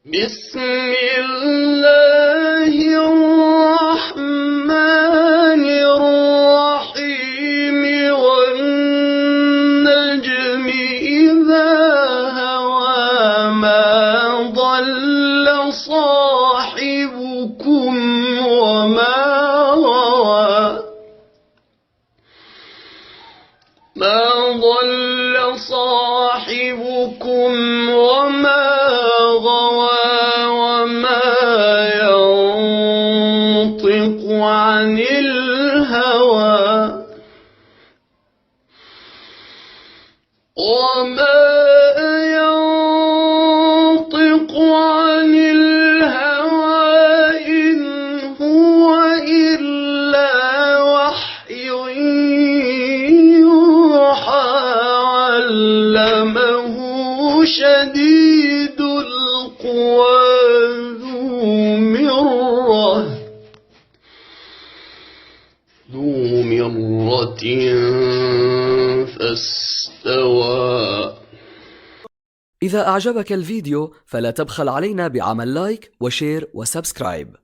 بسم الله الرحمن الرحيم والنجم إذا هوى ما ضل صاحبكم وما غوى ما ضل صاحبكم وما غوى وما ينطق عن الهوى وما ينطق عن الهوى إن هو إلا وحي يوحى علمه شديد القوى ذو مرة فاستوى. إذا أعجبك الفيديو فلا تبخل علينا بعمل لايك وشير وسبسكرايب.